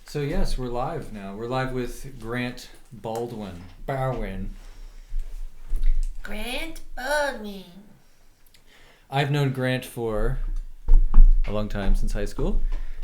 So yes, we're live now. We're live with Grant Baldwin. Grant Baldwin. I've known Grant for a long time, since high school.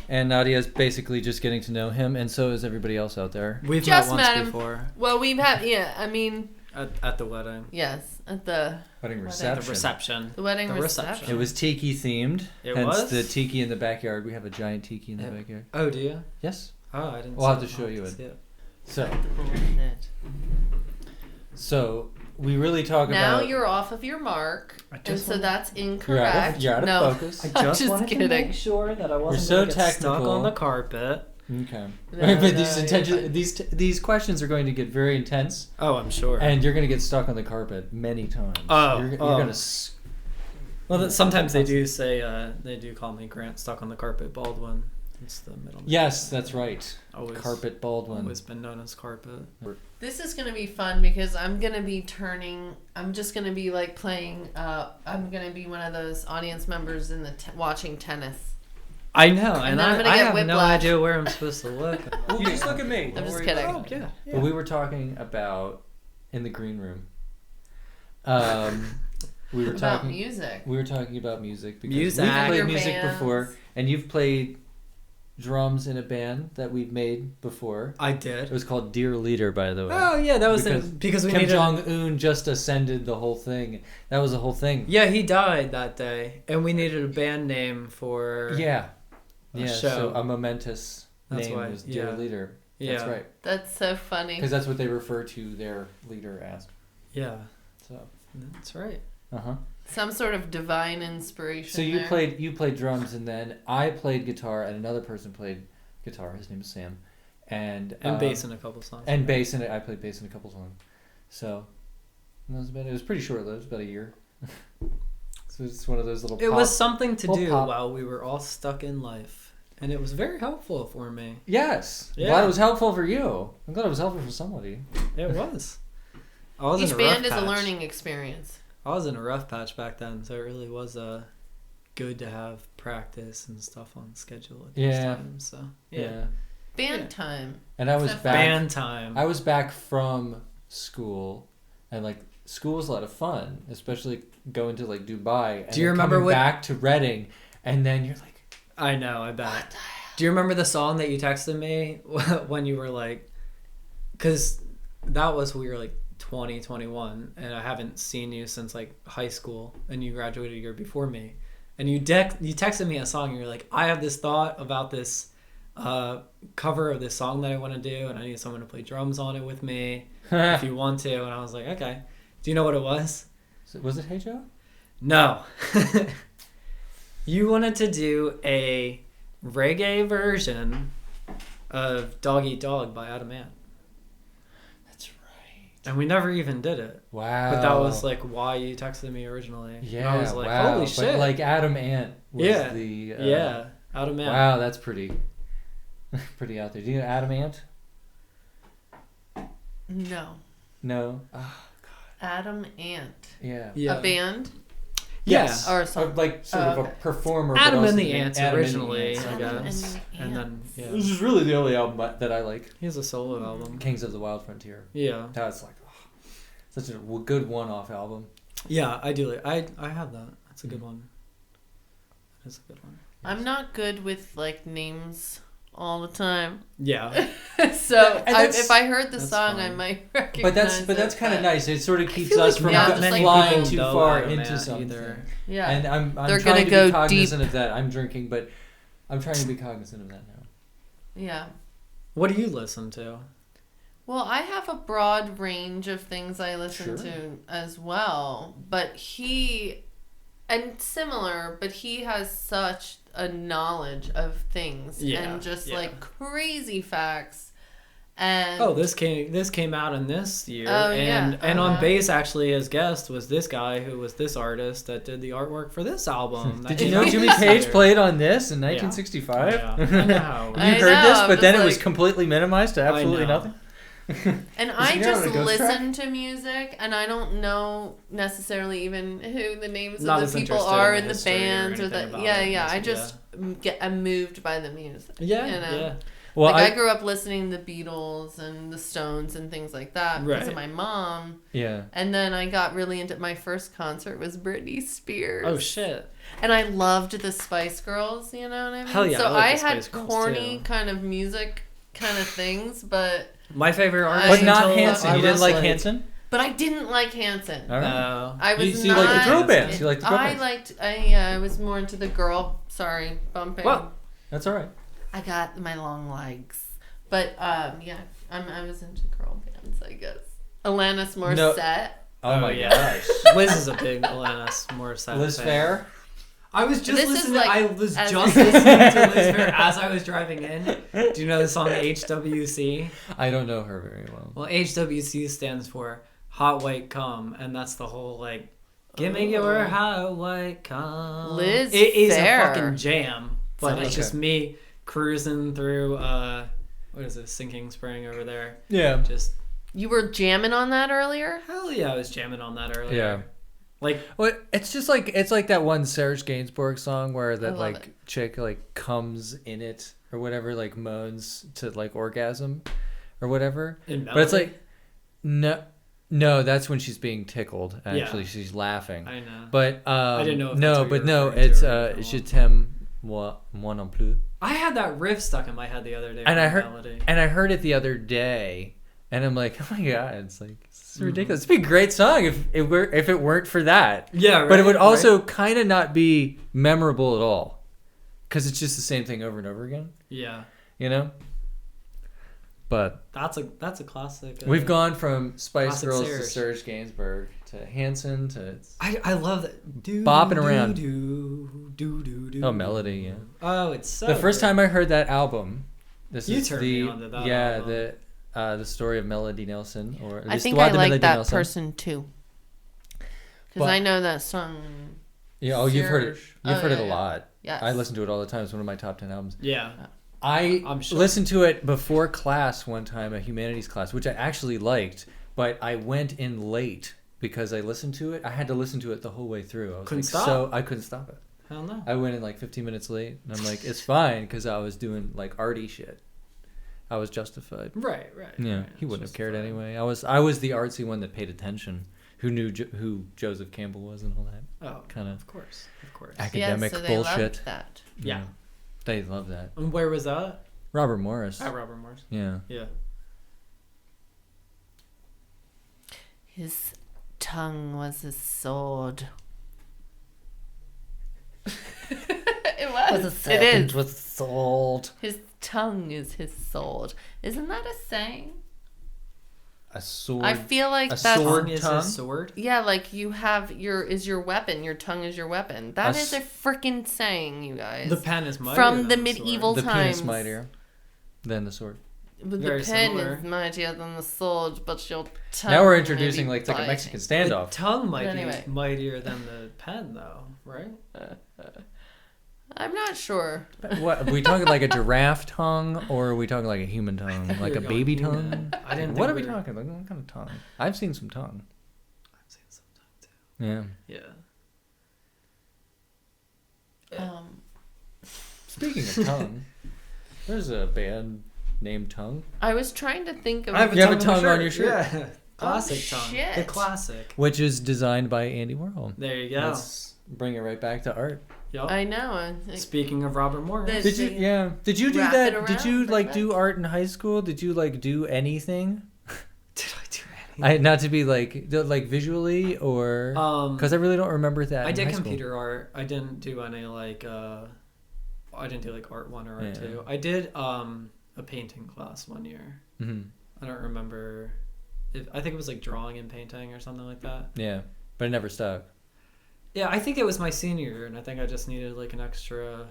And Nadia's basically just getting to know him, and so is everybody else out there. We've Just met once him. before. Well, we've had, at At the wedding. Yes, at the Wedding The reception. reception. the wedding The reception. reception. It was tiki themed. It hence was? the tiki in the backyard. We have a giant tiki in the Yeah. backyard. Oh, do you? Yes. Oh, I didn't We'll see have to it. show I'll you have it. to see it. So, The bullshit. so we really talk Now about. you're off of your mark, I and just so want- that's incorrect. You're out of no. focus. I I'm just just wanted kidding. to make sure that I wasn't so going to get stuck technical. on the carpet. Okay. No, but no, these questions are going to get very intense, Oh, I'm sure. and you're going to get stuck on the carpet many times. Oh, you're oh. going to. Well, sometimes they do say, they do call me Grant Stuck on the Carpet Baldwin. It's the middle name. Yes, that's right. Always, Carpet Baldwin. Always been known as Carpet. This is gonna be fun because I'm gonna be I'm just gonna be like playing. I'm gonna be one of those audience members in the watching tennis. I know, And and then I'm gonna I get have no whiplash. idea where I'm supposed to look. You just look at me. I'm Don't just worry kidding. about it. Oh, yeah. But we were talking about in the green room. We were About talking. music. We were talking about music because Music. we've played Your music bands. before, and you've played drums in a band that we've made before. I It did. was called Dear Leader, by the way. Oh, yeah, that was Because because we Kim needed... Jong Un just ascended the whole thing. That was the whole thing. Yeah, he died that day, and we needed a band name for... Yeah. A Yeah. show. So a momentous That's name why, was Dear yeah. Leader. Yeah. That's right. That's so funny. Because that's what they refer to their leader as. Yeah, So. that's right. Uh huh. Some sort of divine inspiration. So you there. played drums, and then I played guitar, and another person played guitar. His name is Sam, and bass in a couple songs. And bass in it. I played bass in a couple songs. So that was about it. It was pretty short lived, about a year. So it's one of those little. It was something to do pop. while we were all stuck in life, and it was very helpful for me. Yes. Yeah. Well, it was helpful for you. I'm glad it was helpful for somebody. It was. I was Each in a rough band is a patch. learning experience. I was in a rough patch back then, so it really was good to have practice and stuff on schedule at these times. So Yeah. Band Yeah. time. And I was Except back. band time. I was back from school, and like school was a lot of fun, especially going to like Dubai. And Do you then remember coming what- back to Reading, and then you're like, I know, I bet. Do you remember the song that you texted me when you were like, because that was, we were like 20, 21, and I haven't seen you since like high school, and you graduated a year before me, and you texted me a song, and you're like, I have this thought about this cover of this song that I want to do, and I need someone to play drums on it with me if you want to, and I was like, okay. Do you know what it was? was it Hey Joe? No. You wanted to do a reggae version of Dog Eat Dog by Adam Ant. That's right. And we never even did it. Wow. But that was like why you texted me originally. Yeah. And I was like, wow. holy But, shit. like Adam Ant was Yeah. the. Yeah. Adam Ant. Wow, that's pretty. Pretty out there. Do you know Adam Ant? No. No. Adam Ant. Yeah. Yeah. A band? Yes. Or a song. Like sort of a okay. performer. but Adam also and the Ants Adam and the originally, Ants. I Adam guess. and And the then, This yeah. is really the only album that I like. He has a solo album. Kings of the Wild Frontier. Yeah. That's like such a good one-off album. Yeah, I do. I have that. That's a good one. That is a good one. I'm not good with like names all the time. Yeah. So And that's- if I heard the that's song, I fine. might recognize But that's it, kind of nice. It sort of keeps feel us like from not go- many flying people too know far Adam into Ant something. either. Yeah. And I'm They're trying gonna to go be cognizant deep. of that. I'm drinking, but I'm trying to be cognizant of that now. Yeah. What do you listen to? Well, I have a broad range of things I listen Sure. to as well, but he has such a knowledge of things Yeah, and just yeah. like crazy facts. And Oh, this came out in this year, Oh, and yeah, and on uh-huh. bass actually as guest was this guy who was this artist that did the artwork for this album. that Did you came know out Jimmy this Page year. played on this in 1965? Yeah, I know. You I heard know, this, I'm but then just it was like- completely minimized to absolutely I know. nothing. And I he on just a ghost listen to music, and I don't know necessarily even who the names Not of as the people interested are in in the the history or bands or anything the about yeah it. yeah. I Yeah. just I'm moved by the music. Yeah, you know? yeah. Well, Like I grew up listening to the Beatles and the Stones and things like that because Right. of my mom. yeah. And then I got really into my first concert was Britney Spears. Oh shit. And I loved the Spice Girls, you know what I mean? Hell yeah, So I like I the had Spice Girls, corny too. kind of music kind of things, but My favorite artist. But not until Hanson. I You didn't was, like Hanson? I ddidn't like Hanson. All right. No. I was So you like the not- girl bands. You like the girl bands. I was more into the girl. Sorry, bumping. Well. That's all right. I got my long legs, but yeah, I was into girl bands, I guess. Alanis Morissette. Oh my yeah. gosh. Liz is a big Alanis Morissette Liz fan. Fair? I was just This is listening. like- I was as- just listening to Liz Fair as I was driving in. Do you know the song H.W.C? I don't know her very well. Well, H.W.C stands for Hot White Cum, and that's the whole like, give me your hot white cum. Liz It is Fair. a fucking jam, but Sounds it's okay. just me cruising through. What is it? Sinking Spring over there. Yeah. Just You were jamming on that earlier? hell yeah, I was jamming on that earlier. Yeah. Like Well, it's just like that one Serge Gainsbourg song where that love like it. chick like comes in it or whatever, like moans to like orgasm or whatever. in But it's melody. like no, that's when she's being tickled. Actually, Yeah. she's laughing. I know. But didn't know if that's no, what but you were no, referring to it's or a different Je one. t'aime moi non plus. I had that riff stuck in my head the other day. And on I the heard melody. and I heard it the other day, and I'm like, oh my god, it's like it's Mm-hmm. ridiculous. It'd be a great song if it weren't for that. Yeah, right, But it would right. also kind of not be memorable at all, because it's just the same thing over and over again. Yeah, You know. But that's a classic. we've gone from Spice classic Girls to Serge. Serge Gainsbourg to Hanson to I love that. Bopping around. Do. oh Melody. Yeah. Oh, it's so The first good. time I heard that album, this You is turned the me onto that album. the story of Melody Nelson, or I think L'Histoire I de like Melody that Nelson. person too. Because But- I know that song. Yeah, oh, you've heard it. Serge. You've Oh, heard it yeah, a yeah. lot. Yes. I listen to it all the time. It's one of my top 10 albums. Yeah, I'm sure. listened to it before class one time, a humanities class, which I actually liked, but I went in late because I listened to it. I had to listen to it the whole way through. I was Couldn't like, stop? So I couldn't stop it. hell no. I went in like 15 minutes late, and I'm like, it's fine because I was doing like arty shit. I was justified. Right. Yeah, right. he wouldn't It's have cared just, anyway. I was the artsy one that paid attention, who knew who Joseph Campbell was and all that Oh, kind of of course. academic so they bullshit. loved that. Yeah. They love that. And where was that? Robert Morris. At Robert Morris. Yeah. Yeah. His tongue was his sword. It was. It is. Was sold. His tongue is his sword. Isn't that a saying? A sword. I feel like a that's sword Tongue is tongue? his sword. yeah, like you have your weapon. Your tongue is your weapon. That is a freaking saying, you guys. The pen is mightier From than the sword. medieval The times. penis mightier than the sword. But Very the pen similar. is mightier than the sword, but your tongue. Now we're may introducing be like it's like a biting. Mexican The standoff. tongue might Anyway. be mightier than the pen, though, right? I'm not sure. What are we talking like a giraffe tongue, or are we talking like a human tongue, like a We're baby going tongue? human. I didn't. What think are we were- talking? Like what kind of tongue? I've seen some tongue. I've seen some tongue too. Yeah. Yeah. Speaking of tongue, there's a band named Tongue, I was trying to think of. I have You have a on my tongue on your shirt. Yeah. Classic tongue. shit. The classic. which is designed by Andy Warhol. There you go. Let's bring it right back to art. Yup. I know. Speaking of Robert Morris. The- Did you? Yeah. Did you do Wrap it that? Did you around like like do art in high school? Did you like do anything? Did I do anything? Not to be like visually or because I really don't remember that. I in did high school. computer art. I didn't do any like I didn't do like art 1 or art Yeah. 2. I did a painting class 1 year. Mhm. I don't remember I think it was like drawing and painting or something like that. Yeah, but it never stuck. Yeah, I think it was my senior year, and I think I just needed like an extra,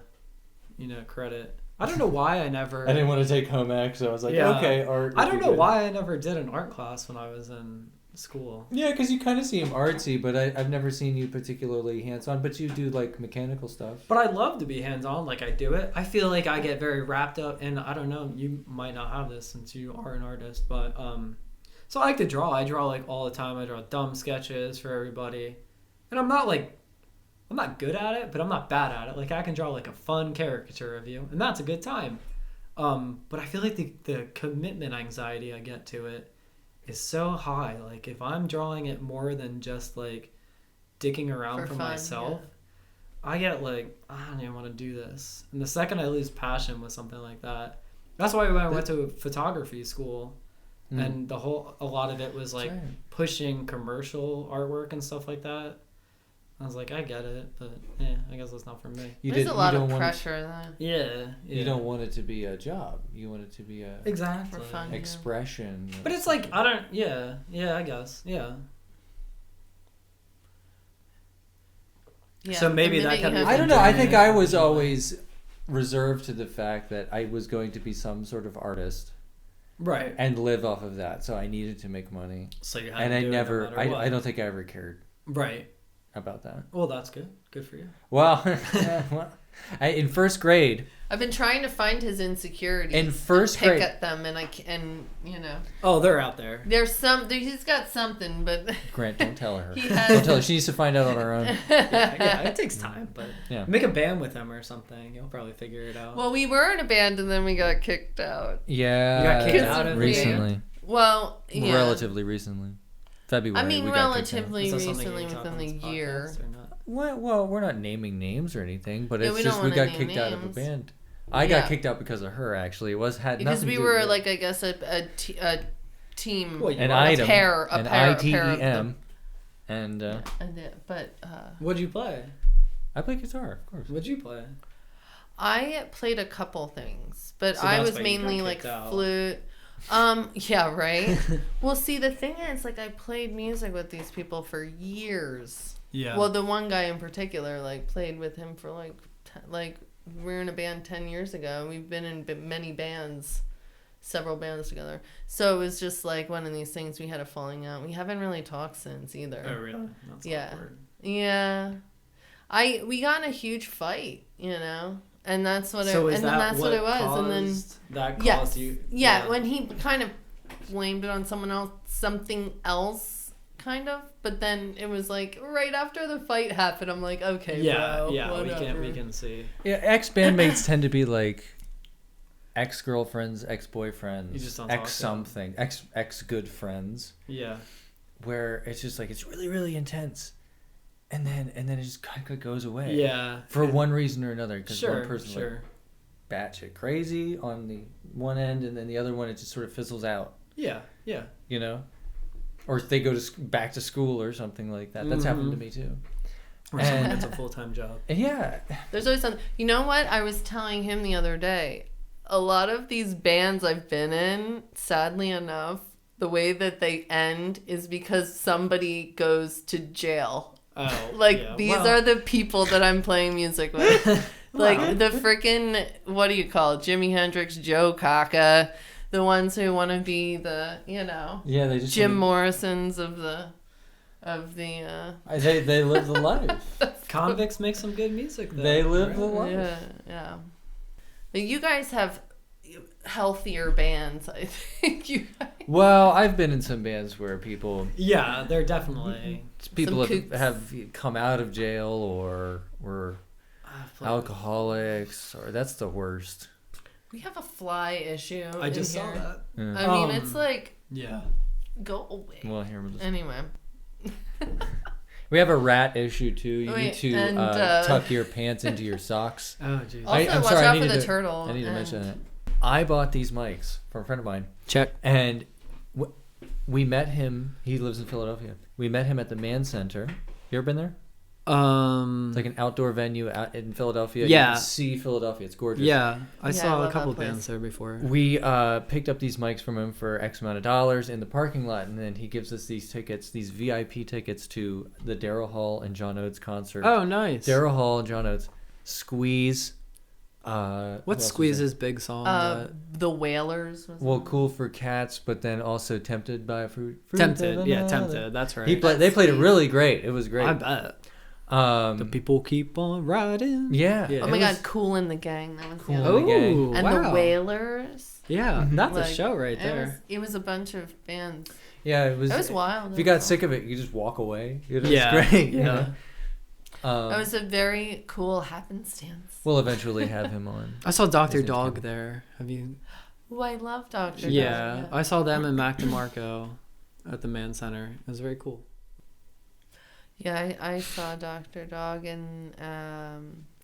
credit. I don't know why I never. I didn't want to take home ec, so I was like, Yeah. okay, art. I would don't be know good. why I never did an art class when I was in school. Yeah, because you kind of seem artsy, but I've never seen you particularly hands-on. But you do like mechanical stuff. But I love to be hands-on, like I do it. I feel like I get very wrapped up, and I don't know, you might not have this since you are an artist, but so I like to draw. I draw like all the time. I draw dumb sketches for everybody, and I'm not good at it, but I'm not bad at it. Like I can draw like a fun caricature of you, and that's a good time. But I feel like the commitment anxiety I get to it is so high. Like if I'm drawing it more than just like dicking around for fun, myself, yeah. I get like, I don't even want to do this. And the second I lose passion with something like that, that's why when I went to photography school, and a lot of it was like pushing commercial artwork and stuff like that. I was like, I get it, but yeah, I guess that's not for me. There's a lot of pressure then. Yeah. You don't want it to be a job. You want it to be a exactly for fun, expression. But it's like I don't. Yeah, I guess. Yeah. Yeah. So maybe that kind of. I don't know. I think I was always reserved to the fact that I was going to be some sort of artist, right, and live off of that. So I needed to make money. So you had and to I do never. it no matter what. I don't think I ever cared. Right. About that. Well, that's good. Good for you. Well, in first grade. I've been trying to find his insecurities. In first pick grade. at them, and you know. Oh, they're out there. He's got something, but. Grant, don't tell her. Has... Don't tell her. She needs to find out on her own. Yeah, it takes time, but yeah. Make a band with him or something. You'll probably figure it out. Well, we were in a band and then we got kicked out. Yeah. You got kicked out of recently. Well, yeah. Relatively recently. February. I mean, we relatively got recently within the year. Well, we're not naming names or anything, but yeah, it's just we got kicked out of a band. I got kicked out because of her. Actually, it had because nothing we to do were with like I guess a team, well, an item, a pair, an ITEM, and. But. What'd you play? I play guitar, of course. What'd you play? I played a couple things, but so I was mainly like flute. Yeah, right. Well, see, the thing is, like, I played music with these people for years. Yeah. Well, the one guy in particular, like, played with him for like we were in a band 10 years ago. We've been in many bands, several bands together. So it was just like one of these things. We had a falling out. We haven't really talked since either. Oh, really? That's awkward. Yeah. We got in a huge fight, you know. And that's what so that's what it was. And then that caused you. Yeah, when he kind of blamed it on something else, kind of. But then it was like right after the fight happened, I'm like, okay, bro, whatever. we can see. Yeah, ex-bandmates tend to be like ex-girlfriends, ex-boyfriends, You just don't ex-something, ex-good friends. Yeah. Where it's just like it's really, really intense. And then it just kind of goes away. Yeah. For one reason or another, because one person's like batshit crazy on the one end, and then the other one it just sort of fizzles out. Yeah. Yeah. You know, or they go back to school or something like that. That's happened to me too. Or someone gets a full-time job. Yeah. There's always something. You know what? I was telling him the other day. A lot of these bands I've been in, sadly enough, the way that they end is because somebody goes to jail. Oh, these are the people that I'm playing music with. The freaking, what do you call it? Jimi Hendrix, Joe Cocker, the ones who want to be the, you know, they just Jim Morrisons of the. They live the life. Convicts make some good music, though. They live the life. Yeah. But you guys have healthier bands, I think. You guys. Well, I've been in some bands where people. Yeah, they're definitely. People have come out of jail or were alcoholics, or that's the worst. We have a fly issue. I just saw that. Yeah. I mean, it's like. Yeah. Go away. Well, here we'll just. Anyway. We have a rat issue too. You need to tuck your pants into your socks. Oh, jeez. Also, watch out for the turtle. I need to mention that. I bought these mics from a friend of mine. Check. And we met him. He lives in Philadelphia. We met him at the Mann Center. You ever been there? It's like an outdoor venue out in Philadelphia. Yeah. You can see Philadelphia. It's gorgeous. Yeah. I saw love a couple that place. bands there before. We picked up these mics from him for X amount of dollars in the parking lot, and then he gives us these tickets, these VIP tickets to the Daryl Hall and John Oates concert. Oh, nice. Daryl Hall and John Oates. Squeeze. Who else What's was Squeeze's big song? The Wailers. Was there? Well, one. Cool for Cats, but then also Tempted by a Fruit. Tempted. Yeah, Tempted. That's right. They played it really great. It was great. I bet. The Um, people keep on riding. yeah. Yeah. Oh my God, Cool in the Gang. That was Cool the in other the one. Gang. And wow. the Wailers. Yeah, Mhm. that's a Like, show right there. It was a bunch of bands. Yeah, it was. It was wild. If you got sick of it, you just walk away. It was Yeah, great. yeah. You know? It was a very cool happenstance. We'll eventually have him on. I saw Dr. Disney's Dog coming. there. Have you? Oh, I love Dr. Yeah, Dog. I saw them in Mac DeMarco at the Mann Center. It was very cool. Yeah, I saw Dr. Dog in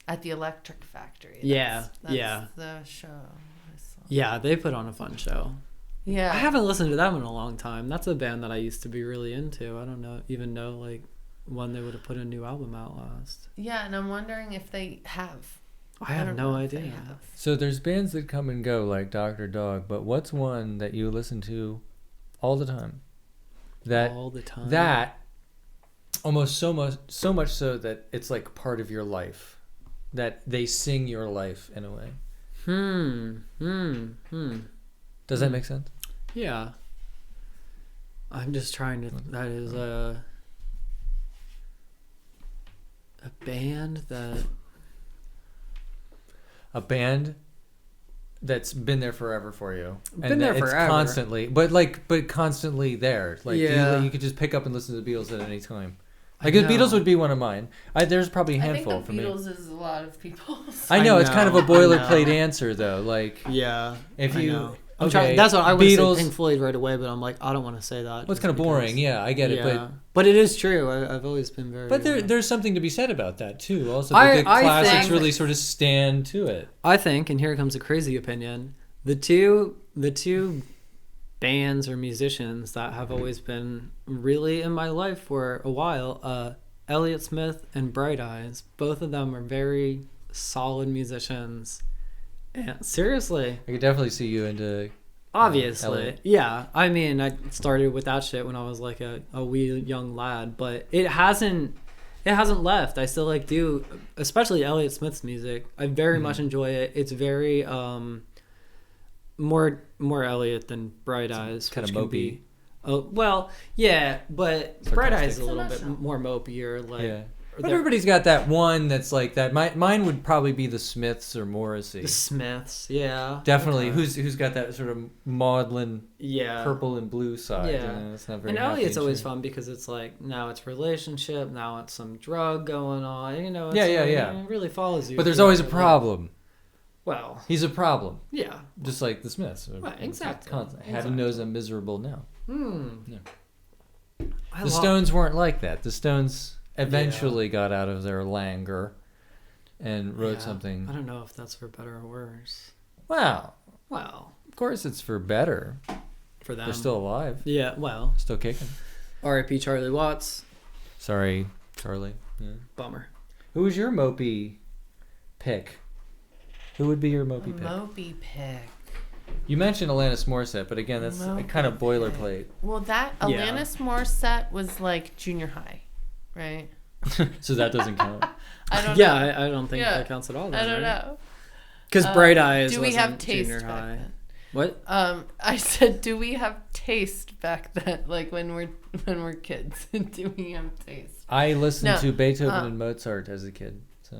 at the Electric Factory. Yeah, That's yeah. the show I saw. Yeah, they put on a fun show. Yeah. I haven't listened to them in a long time. That's a band that I used to be really into. I don't even know like when they would have put a new album out last. Yeah, and I'm wondering if they have. I have don't no know if they idea. have. So there's bands that come and go like Dr. Dog, but what's one that you listen to all the time? All the time. That almost so much so that it's like part of your life. That they sing your life in a way. Does that make sense? Yeah. I'm just trying to. That is a band that. A band that's been there forever for you. Been there it's forever. constantly, but constantly there. Like Yeah. you could just pick up and listen to the Beatles at any time. I Like the know. Beatles would be one of mine. There's probably a handful I think for the me. Beatles is a lot of people's. I know I it's kind of know, a I boilerplate know. answer though. Like Yeah. if I you, know. I'm okay, trying. That's what I would say. Beatles. Pink Floyd right away, but I'm like, I don't want to say that. Well, it's just kind of because- boring. Yeah, I get it, But it is true. I've always been very. but there's something to be said about that too. Also, I- the I classics think- really sort of stand to it. I think, and here comes a crazy opinion. The two bands or musicians that have always been really in my life for a while, Elliott Smith and Bright Eyes. Both of them are very solid musicians. And seriously, I could definitely see you into. obviously, Elliott. yeah. I mean, I started with that shit when I was like a wee young lad, but it hasn't left. I still like do, especially Elliott Smith's music. I very much enjoy it. It's very more Elliott than Bright Eyes, kind which of can be. mopey. Oh well, yeah, but Bright Eyes is a Sarcastic. little bit It's more mopier. Like, Yeah. But they're- everybody's got that one that's like that. Mine would probably be the Smiths or Morrissey. the Smiths, yeah, Definitely. okay. Who's got that sort of maudlin yeah, purple and blue side? Yeah. You know, it's not very and happy Elliott's and always cheery. fun because it's like now it's relationship, now it's some drug going on. You know, it's Yeah, like, yeah. It really follows you. But there's through always a it, like- problem. Well, He's a problem, yeah. just like the Smiths. Right, exactly. Heaven knows I'm miserable now. Yeah. The Stones weren't like that. The Stones eventually got out of their languor and wrote something. I don't know if that's for better or worse. Wow. Well, Of course, it's for better. for them, They're still alive, Yeah. Well, still kicking. R.I.P. Charlie Watts. Sorry, Charlie. Yeah. Bummer. Who was your mopey pick? Who would be your mopey pick? Mopey pick. You mentioned Alanis Morissette, but again, that's Mopey kind of pick. boilerplate. Well, that Yeah. Alanis Morissette was like junior high, right? So that doesn't count. I don't Yeah, know. I don't think Yeah. that counts at all. I don't know. Because Bright Eyes. Do we wasn't have taste junior back high. then? What? I said, do we have taste back then? Like when we're kids, do we have taste? I listened No, to Beethoven and Mozart as a kid. So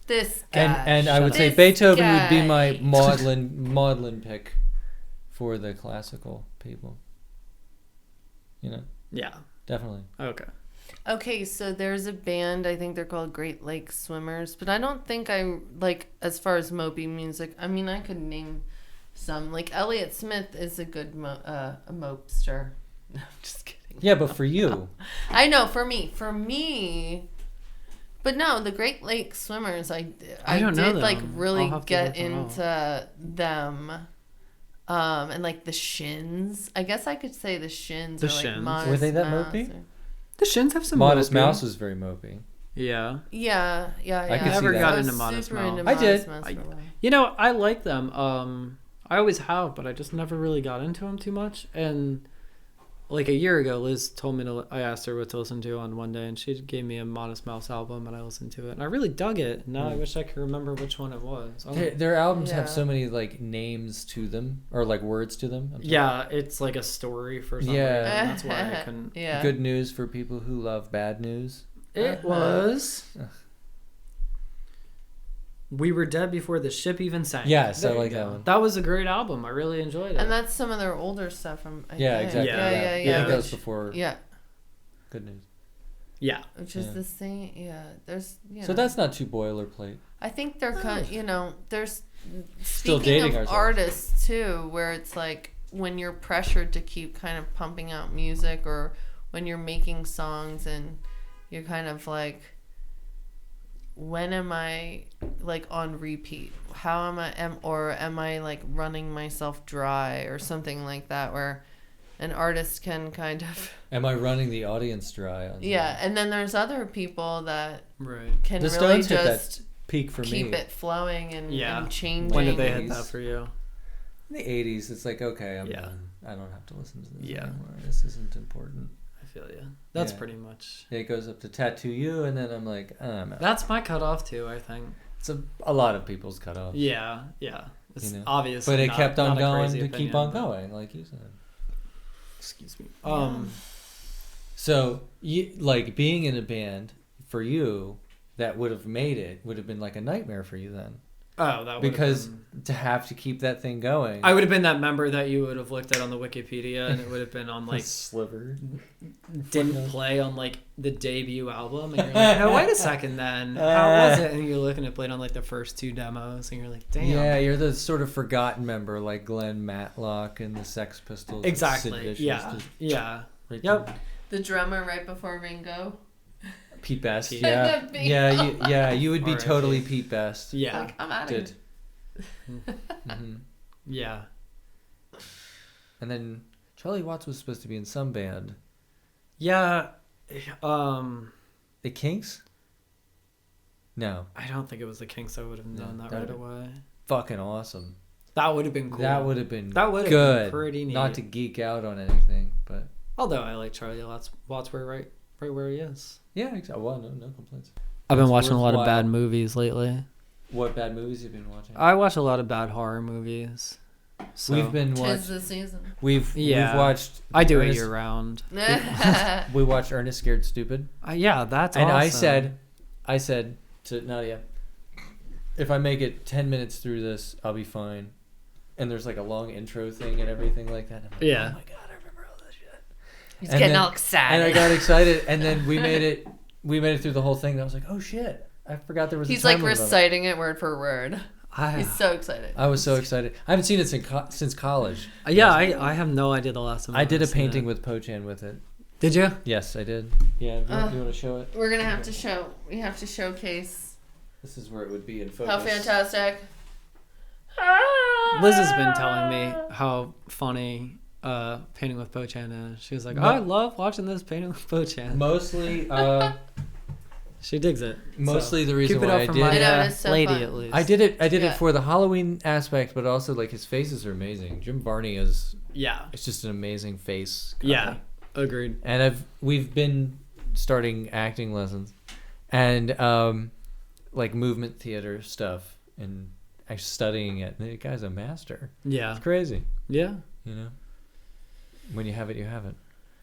This guy. and I would say This Beethoven would be guy. my maudlin pick for the classical people. You know, Yeah. definitely. Okay. Okay, so there's a band, I think they're called Great Lake Swimmers, but I don't think I, like, as far as mopey music, I mean, I could name some. Like, Elliott Smith is a good a mopester. No, I'm just kidding. Yeah, but for you, I know, for me, but no, the Great Lake Swimmers, I don't know did, like, them. really I'll have to get look them up. into them. And, like, the Shins. I guess I could say the Shins. The or, like, Shins. Modest Were they that Mouse mopey? or- The Shins have some. Modest mopey. Mouse was very mopey. Yeah. Yeah. I could I see never that. got was into Modest super Mouse. into I Modest did. Mouse for a while. You know, I like them. I always have, but I just never really got into them too much. And like a year ago, Liz told me I asked her what to listen to on one day, and she gave me a Modest Mouse album, and I listened to it, and I really dug it. Now I wish I could remember which one it was. Their albums have Yeah. so many like names to them or like words to them. I'm sorry. Yeah, it's like a story for some Yeah. reason. That's why I couldn't. Yeah. Good news for people who love bad news. It was. We Were Dead Before the Ship Even Sank. Yes, I There you like go. that one. That was a great album. I really enjoyed it. And that's some of their older stuff from. I Yeah, think. exactly. Yeah, yeah, I yeah. think that was Which- before yeah. Good news. yeah. Which is Yeah. the same. Yeah. There's. So that's not too boilerplate. I think they're there's Still speaking dating of ourselves. artists too, where it's like when you're pressured to keep kind of pumping out music, or when you're making songs and you're kind of like, when am I like on repeat? How am I like running myself dry or something like that, where an artist can kind of Am I running the audience dry? On yeah. And then there's other people that Right. can The really Stones hit just that peak for keep me. it flowing and, Yeah. and changing. When did they hit that for you? In the 80s, it's like, okay, I'm Yeah. done. I don't have to listen to this Yeah. anymore. This isn't important. I feel you. That's Yeah. pretty much. It goes up to Tattoo You, and then I'm like, I'm out. That's my cutoff too, I think. It's a lot of people's cutoff. Yeah, yeah. It's You know? obviously But it not- kept on not a going crazy to keep opinion, on but- going, like you said. Excuse me. So, like, being in a band, for you, that would have been like a nightmare for you then. Oh, that would Because to have to keep that thing going. I would have been that member that you would have looked at on the Wikipedia, and it would have been on like Sliver. didn't play on like the debut album, and you're like, no, wait a second, then how was it? And you're looking at played on like the first 2 demos, and you're like, damn. Yeah, you're the sort of forgotten member, like Glenn Matlock and the Sex Pistols. and Sid Exactly. Vicious, Yeah. just Yeah. right Yep. there. The drummer right before Ringo. Pete Best. Pete. Yeah. Pete. You would be R.I.P. totally Pete Best. Yeah. Like, I'm out of here. Did. hmm Yeah. And then Charlie Watts was supposed to be in some band. Yeah. The Kinks? No. I don't think it was the Kinks. I would have known that right that'd- away. Fucking awesome. That would have been cool. That would have been That would have good. been pretty neat. Not to geek out on anything, but Although I like Charlie Watts right where he is. yeah, exactly. Well, no complaints. I've been It's watching a lot of worthwhile. bad movies lately. What bad movies have you been watching? I watch a lot of bad horror movies. So We've been Tis watching. the season. We've watched. I do it Ernest- year round. We watched Ernest Scared Stupid. Yeah, that's And awesome. I said to Nadia, if I make it 10 minutes through this, I'll be fine. And there's like a long intro thing and everything like that. I'm like, Yeah. oh my God, I remember all that shit. He's And getting then- all excited. And I got excited, and then we made it through the whole thing. And I was like, oh shit, I forgot there was. He's a like time limit on it. reciting it word for word. He's so excited. I was so excited. I haven't seen it since college. Yeah, I have no idea the last time I did a I've seen painting it. with Pochan with it. Did you? Yes, I did. Yeah, you want to show it? We're gonna have to show. We have to showcase This is where it would be in focus. how fantastic. Liz has been telling me how funny painting with Pochan is. She was like, Mo- I love watching this painting with Pochan. Mostly, She digs it. mostly So, the reason keep it why up I for did. my I know, it's so lady fun. at least. I did it Yeah. for the Halloween aspect, but also like his faces are amazing. Jim Varney is. Yeah. It's just an amazing face. Yeah. Agreed. And we've been starting acting lessons, and like movement theater stuff, and I'm studying it. And the guy's a master. Yeah. It's crazy, Yeah. you know. When you have it, you have it.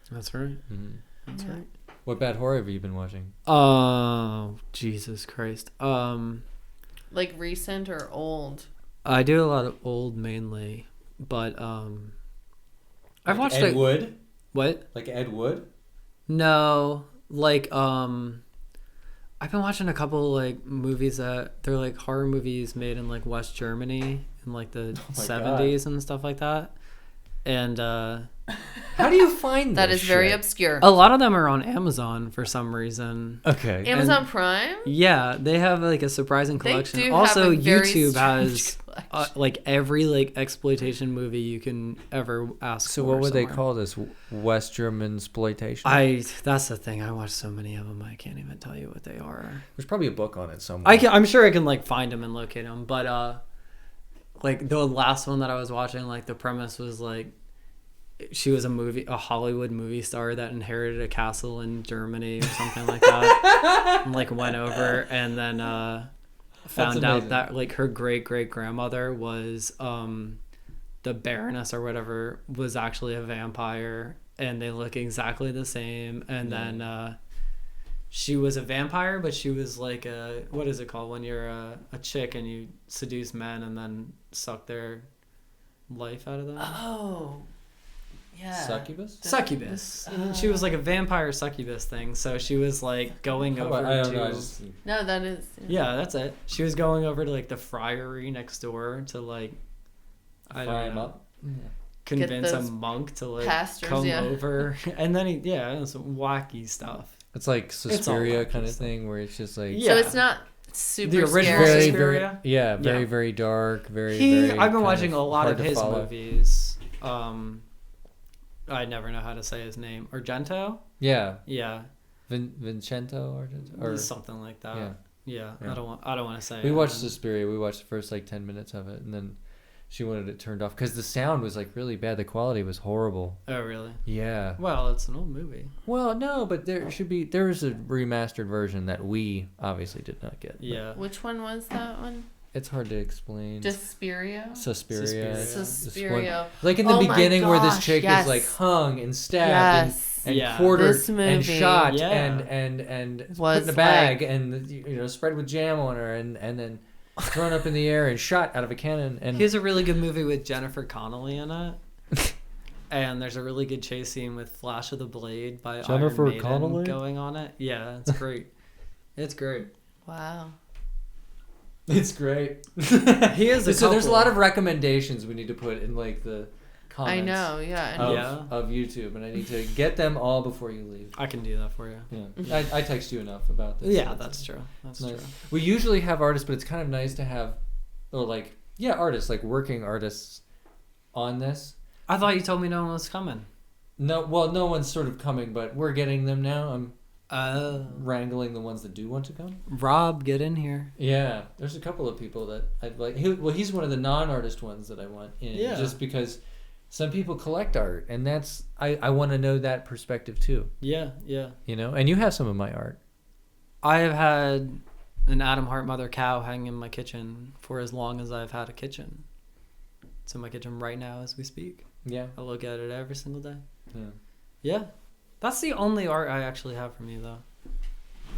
That's right. Mm-hmm. That's Yeah. right. What bad horror have you been watching? Oh, Jesus Christ. Like recent or old? I do a lot of old mainly, but I've watched Ed it. Wood, What? like Ed Wood. No, like I've been watching a couple like movies that they're like horror movies made in like West Germany in like the my 70s and stuff like that. And How do you find That this is very shit? obscure. a lot of them are on Amazon for some reason. Okay. Amazon Prime? Yeah, they have like a surprising They collection. do Also, have a very YouTube strange has collection. like every like exploitation movie you can ever ask So for what would they somewhere. call this? West German exploitation? That's the thing. I watch so many of them, I can't even tell you what they are. There's probably a book on it somewhere. I'm sure I can like find them and locate them, but like the last one that I was watching, like the premise was like she was a Hollywood movie star that inherited a castle in Germany or something like that. And, like, went over and then found out amazing. that, like, her great-great-grandmother was the Baroness or whatever was actually a vampire, and they look exactly the same. And then she was a vampire, but she was like what is it called when you're a chick and you seduce men and then suck their life out of them? Oh. Yeah. Succubus? Succubus. She was like a vampire succubus thing. So she was like going over I don't to. know. I just, No, that is. Yeah, that's it. She was going over to like the friary next door to like. I fry don't him know. up. Convince a those monk to like pastors, come yeah. over, and then it was some wacky stuff. It's like Suspiria wacky kind of stuff. thing where it's just like Yeah. So it's not super The original scary. very, Suspiria? very, very, Yeah. very dark. Very. I've been kind watching a lot hard of to his follow. movies. I never know how to say his name. Argento? Yeah, Yeah, Vincento or something like that. yeah. Yeah. Yeah. I don't want to say. We it. watched Suspiria. We watched the first like 10 minutes of it, and then she wanted it turned off because the sound was like really bad. The quality was horrible. Oh really? Yeah. Well, it's an old movie. Well, no, but there is a remastered version that we obviously did not get. but Yeah. Which one was that one? It's hard to explain. Suspiria? Suspiria. Suspiria. This one- Suspiria. Like in the Oh my beginning where this gosh, chick yes. is like hung and stabbed Yes. and Yeah. quartered This and movie shot Yeah. and put Was in a bag and spread with jam on her and then thrown up in the air and shot out of a cannon. And He has a really good movie with Jennifer Connelly in it. And there's a really good chase scene with Flash of the Blade by Jennifer Iron Maiden Connelly? going on it. Yeah, it's great. It's great. Wow. it's great. He is a So there's a couple. lot of recommendations we need to put in like the comments. I know, yeah. And Of, Yeah. of YouTube, and I need to get them all before you leave. I can do that for you. Yeah, I text you enough about this. Yeah, that's true. That's Nice. true. We usually have artists, but it's kind of nice to have, artists, like working artists on this. I thought you told me no one was coming. No, well, no one's sort of coming, but we're getting them now. I'm Oh. wrangling the ones that do want to come. Rob, get in here. Yeah, there's a couple of people that I'd like. He's one of the non-artist ones that I want in. Yeah. Just because some people collect art, and that's I want to know that perspective too. Yeah, yeah. And you have some of my art. I have had an Adam Hart mother cow hanging in my kitchen for as long as I've had a kitchen. It's in my kitchen right now as we speak. Yeah. I look at it every single day. Yeah. Yeah. That's the only art I actually have from you, though.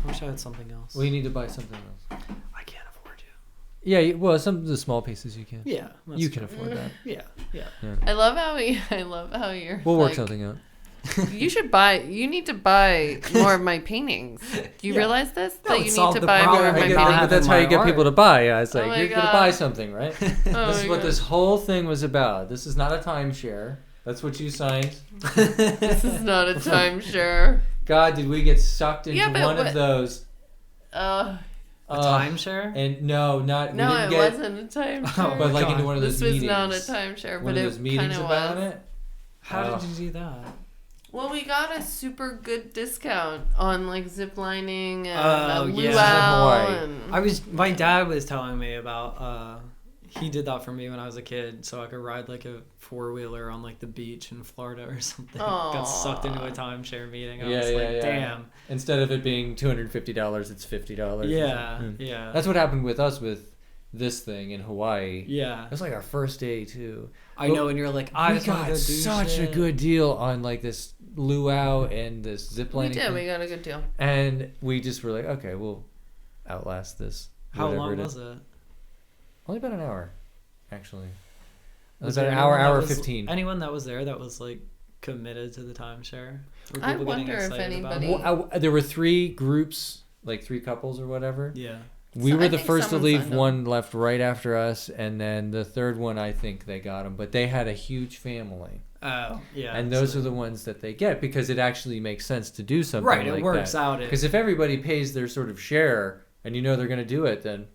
I wish I had something else. Well, you need to buy something else. I can't afford you. Yeah, well, some of the small pieces you can. Yeah. that's You can true. afford that. Yeah, yeah. I love how you're We'll work like, something out. You need to buy more of my paintings. Do you Yeah. realize this? That That would you need solve to the buy more problem of I my get But not paintings. that's how having you get my people to buy. Yeah, it's Oh like my you're gonna God. buy something, right? Oh This is my what God. this whole thing was about. This is not a timeshare. That's what you signed. This is not a timeshare. God, did we get sucked into Yeah, but one of what- those? Uh, A timeshare? And no, not no, we it didn't get, wasn't a timeshare. but like God. into one of those This was meetings. not a timeshare, One but of those it meetings kind of about was. it. How Oh. did you do that? Well, we got a super good discount on like zip lining and Oh, luau. yeah. Hawaii. My dad was telling me about, he did that for me when I was a kid, so I could ride like a 4-wheeler on like the beach in Florida or something. Got sucked into a timeshare meeting. I was like, damn. Instead of it being $250, it's $50. Yeah, Mm. yeah. That's what happened with us with this thing in Hawaii. Yeah. It was like our first day too. I know, and you're like, I We just want to got go do such shit. a good deal on like this luau and this zip We lining did. thing. We got a good deal. And we just were like, okay, we'll outlast this. How whatever long it was is. it? Only about an hour, actually. It was there about an anyone hour that was- 15. Anyone that was there that was like committed to the timeshare? Were I people getting wonder if excited about anybody- it? Well, there were 3 groups, like 3 couples or whatever. Yeah. We So were I the think first to someone leave. signed up. One left right after us, and then the third one, I think they got them. But they had a huge family, Oh, yeah. and those so- are the ones that they get because it actually makes sense to do something right. like It works that. out. Because if everybody pays their sort of share, and you know they're going to do it, then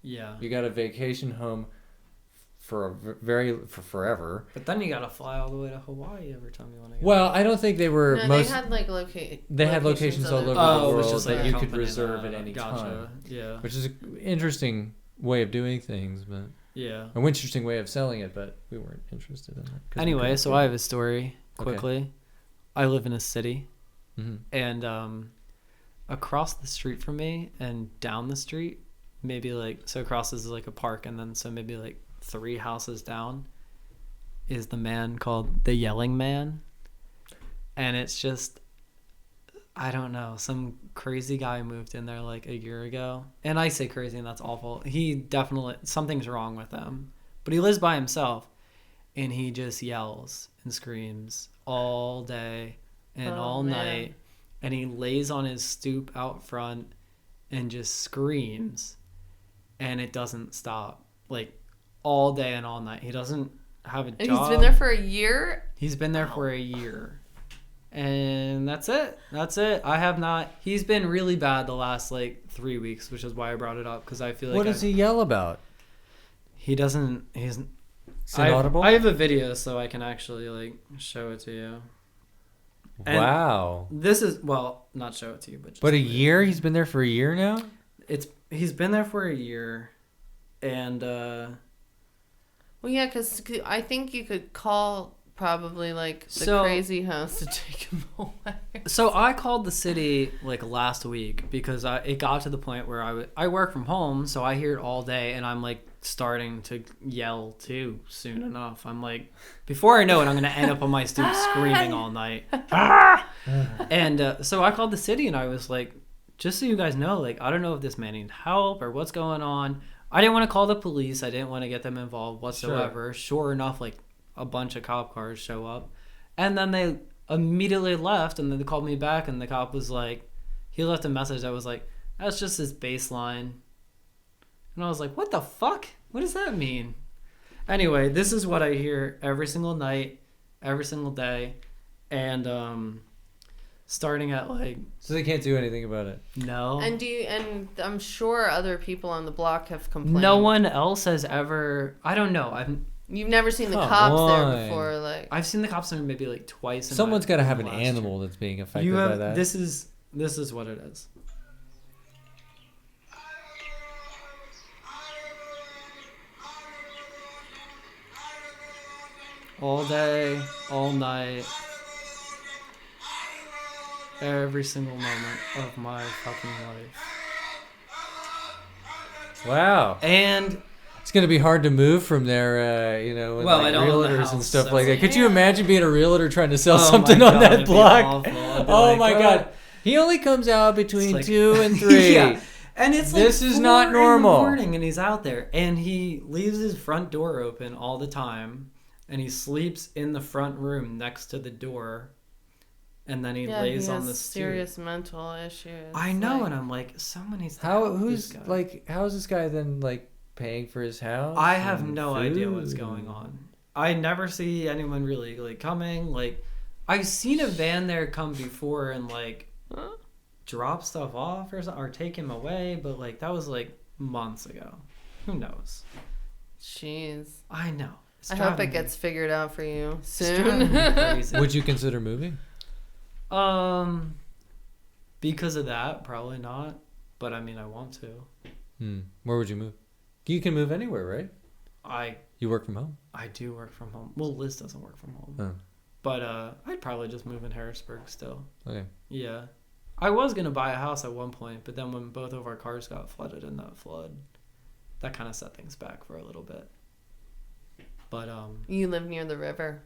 Yeah. you got a vacation home for forever. But then you gotta fly all the way to Hawaii every time you want to go. Well, I don't think they were No, most. they had like They had locations all over the oh, it world was just like that a you could company reserve that- at any gotcha. time, Yeah. which is an interesting way of doing things. But Yeah. An interesting way of selling it, but we weren't interested in it. Anyway, so I have a story quickly. Okay. I live in a city, Mm-hmm. and across the street from me and down the street, maybe like, so across is like a park, and then so maybe like 3 houses down is the man called the Yelling Man. And it's just, I don't know, some crazy guy moved in there like a year ago. And I say crazy, and that's awful. He definitely, something's wrong with him. But he lives by himself, and he just yells and screams all day and all night. And he lays on his stoop out front and just screams. And it doesn't stop. Like, all day and all night. He doesn't have a job. And he's been there for a year? He's been there for a year. And that's it. I have not. He's been really bad the last like 3 weeks, which is why I brought it up, because I feel like. What does he yell about? He doesn't. He's. Is it audible? I have a video, so I can actually like show it to you. And wow. this is, well, not show it to you, but. Just But a year? He's been there for a year now? He's been there for a year, and. Well, yeah, because I think you could call probably like the crazy house to take him away. So I called the city like last week because it got to the point where I work from home, so I hear it all day, and I'm like starting to yell too soon enough. I'm like, before I know it, I'm going to end up on my stoop screaming all night. And so I called the city, and I was like, just so you guys know, like, I don't know if this man needs help or what's going on. I didn't want to call the police. I didn't want to get them involved whatsoever. Sure enough, like, a bunch of cop cars show up. And then they immediately left, and then they called me back, and the cop was like, he left a message that was like, that's just his baseline. And I was like, what the fuck? What does that mean? Anyway, this is what I hear every single night, every single day. And starting at like... So they can't do anything about it? No. And I'm sure other people on the block have complained. No one else has ever... I don't know. You've never seen the Come cops on. there before, like... I've seen the cops there maybe like twice. Someone's got to have an last animal year. that's being affected by that. This is what it is. All day, all night, every single moment of my fucking life. Wow. And it's going to be hard to move from there, you know, with Well, like I don't own the realtors house, and stuff so- like that. Could you imagine being a realtor trying to sell Oh something my on God, that it'd be block? awful. I'd be Oh like, my "What?" God. He only comes out between like- 2 and 3. Yeah. And it's like This is not 4 normal. in the morning, and he's out there, and he leaves his front door open all the time, and he sleeps in the front room next to the door, and then he lays on the stoop. serious mental issues. I know, like, and I'm like, someone needs to How help who's this guy. like how is this guy then like paying for his house? I have and no idea what's going food? on. I never see anyone really like coming. Like, I've seen a van there come before and like drop stuff off or something, or take him away, but like that was like months ago. Who knows? Jeez. I know. It's I hope driving it gets figured out for you It's driving soon. me crazy. Would you consider moving? Because of that, probably not. But I mean, I want to. Where would you move? You can move anywhere, right? You work from home. I do work from home. Well, Liz doesn't work from home. Oh, But I'd probably just move in Harrisburg still. okay. Yeah. I was going to buy a house at one point, but then when both of our cars got flooded in that flood, that kind of set things back for a little bit. But You live near the river.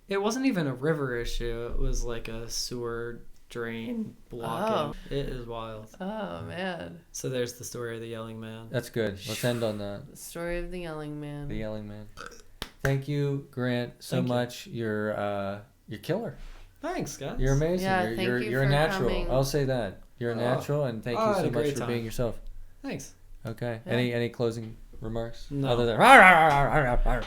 it wasn't even a river issue. It was like a sewer drain blocking. It is wild. Oh, man. So there's the story of the Yelling Man. That's good. Let's end on that. The story of the Yelling Man. The Yelling Man. Thank you, Grant, so Thank you. much. You're killer. Thanks, guys. You're amazing. Yeah, you're thank you you're a for natural. coming. I'll say that. You're a Oh. natural, and thank Oh, you I had so a much great for time. being yourself. Thanks. Okay. Yeah. Any closing remarks? No. Other than Ah!